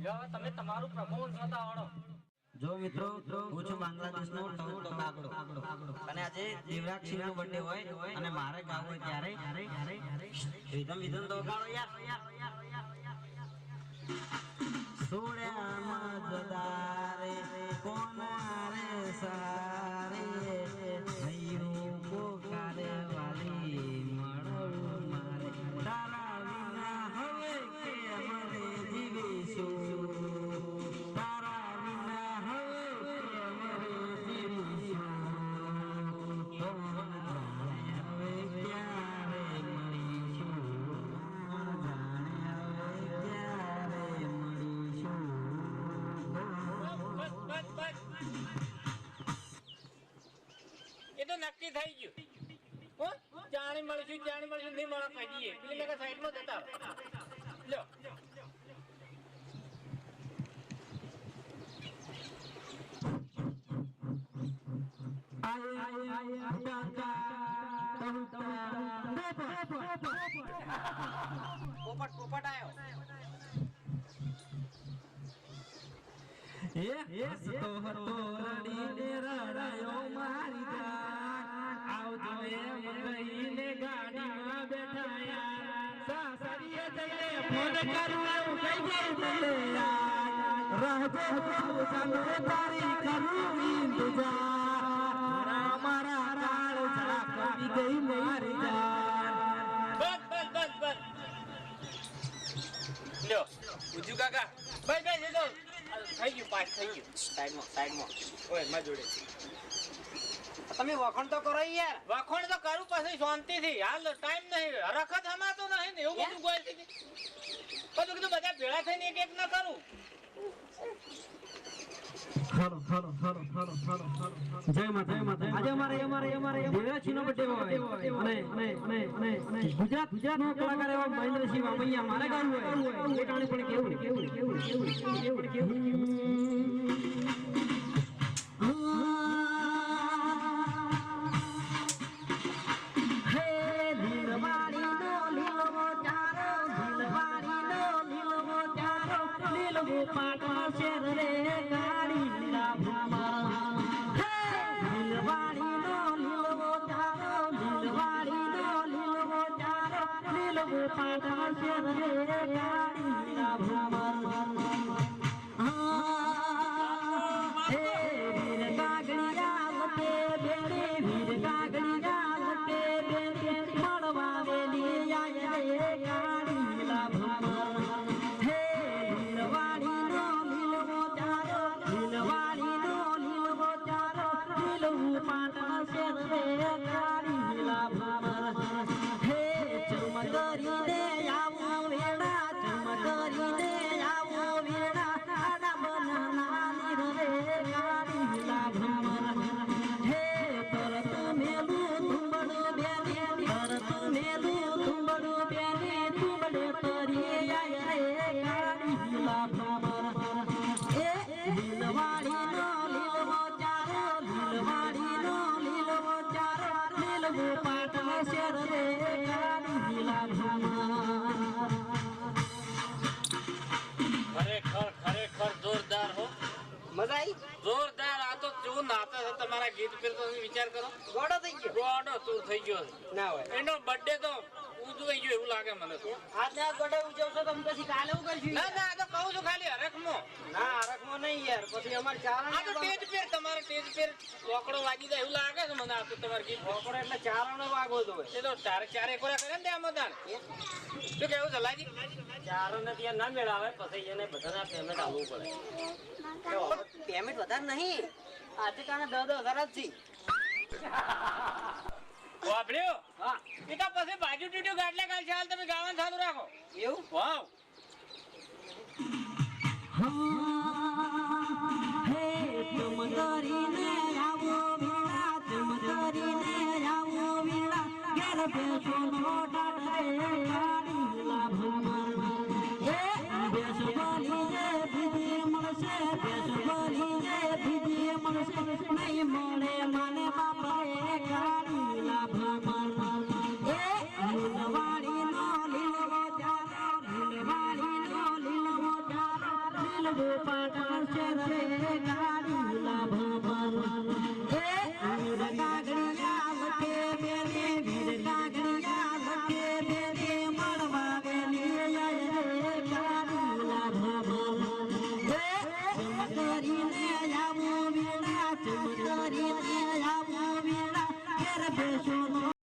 તમે તમારું પરફોર્મન્સ બતાવો. જો મિત્રો હું છું બાંગ્લાદેશનો ટોટો કાગડો અને આજે દેવરાજસિંહનો બર્થડે હોય અને મારે ગાવું હોય ત્યારે રીધમ વિધમ તો ગાળો યાર. સોળ્યામાં જદારે કોનારે સારે હૈયું પોકારે વાલી મળવું મારે તારા વિના હવે કે અમારે જીવીશું તારા વિના હવે કે અમારે જીવીશું હવે ક્યારે મળીશું જાણે હવે ક્યારે મળીશું. એ તો નક્કી થઈ ગયું. જાણી મળીશું નહીં મળે કહી દઈએ. પેલી મેં સાઈડમાં જતા લ્યો. પોપટ આવ્યો. હતો રડીને રડાયો મારી જાન આવજો એમ કહીને ગાડીમાં બેઠાયા સાસરીએ જઈને ફોન કરું એવું કઈ ગઈ મને રહજો ચાલો તારી કરું ઇંતજાર મારા કાળ જરા કમી ગઈ મારી જાન. બસ લ્યો ઉજુ કાકા ભાઈ લીધો થઈ ગયું પાસ થઈ ગયું. સાઈડમાં ઓય માં જોડે તમે વખણ તો કરો યાર. વખણ તો કરું પછી શાંતિથી. હાલ ટાઈમ નહીં રખત હમાતો નહીં ને એવું બધું ગોલ થઈ બધું કીધું બધા ભેળા થઈને એક ના કરું. જય માતા. આજે અમારે દેવરાજસિંહનો બર્થડે હોય અને ગુજરાતનો કલાકાર એવા મહેન્દ્રસિંહ વામૈયા મારે ગાવું હોય એ ટાણે પણ કેવું હે દિલવાડીનો લીલો ચારો દિલવાડીનો લીલો ચારો લીલો પાટો શેર રે ગાડી લીલા ભ્રમર હે દિલવાડીનો લીલો ચારો દિલવાડીનો લીલો ચારો લીલો પાટો શેર રે ગાડી લીલા ભ્રમર હે વીર કાગડિયા વટે બેને વીર કાગડિયા વટે બેને મળવા વેલી આય રે ગાડી લીલા ભ્રમર હે દિલવાડીનો લીલો ચારો દિલવાડીનો લીલો ચારો લીલો પાટો શેર રે ગાડી લીલા ભ્રમર હે ચમકરીને આવો વેડા ચમકરીને આવો વેડા આડા બનાના રે ગાડી લીલા ભ્રમર હે તરત મેલું તુંબડો બેને તરત મેલું તુંબડો બેને તુંબડે તરી આય રે ગાડી લીલા ભ્રમર એ દિલવાડીનો લીલો ચારો દિલવાડીનો લીલો ચારો લીલો પાટો શેર રે ગાડી લીલા ભ્રમર. ખરેખર જોરદાર હો. મજા આવી. જોરદાર. આ તો જેવું નાતે છે તમારા ગીત પર તો વિચાર કરો. ગોડો થઈ ગયો. ગોડો તું થઈ ગયો. ના હોય એનો બર્થડે તો ઉજવાઈ ગયો એવું લાગે મને તો. આજના ગોડો ઉજવશો તો પછી કાલે હું કરશું? ના આ તો કહું છું ખાલી હરખમાં. ના હરખમાં નહીં યાર. પછી અમારે ચારણ આ તો સ્ટેજ પર તમારે સ્ટેજ પર ચોકડો વાગી જાય એવું લાગે છે મને. આ તો તમારે ગીત ચોકડો એટલે ચારણો વાગો તો હોય. એ તો ચારે કોરા કરે ને આમાં તાણ. શું કેવું છે લાજી? ચારણ ત્યાં ના મેળાવે પછી એને બધાના પેમેન્ટ આવવું પડે. પેમેન્ટ વધારે નહીં. આજે કાને 10,000 જ છે. વાપર્યો હા એ તો પછી બાજુ ટીટ્યુ ગાડલે કાલ ચાલ તમે ગાવાનું ચાલુ રાખો. એવું વાવ હે તુમ કરીને આવો વીણા તુમ કરીને આવો વીણા ઘેર બેસો મોટા રે ગાડી લીલા ભ્રમર હે બેસ બોલી જે બીજી મળશે બેસ બોલી જે બીજી મળશે નહીં મળે મને બાપા રે ગાડી લીલા ભ્રમર એ લીલવાડી નો લીલો ચારો લીલવાડી નો લીલો ચારો પાટા શરે ગાડી લાભ એ વીર કાગડિયા લખે બેને વીર કાગડિયા લખે બેને મળવા બેની ગાડી લાભ કરીને આવો વીણા કરીને આવો વીણા ઘેર બેસો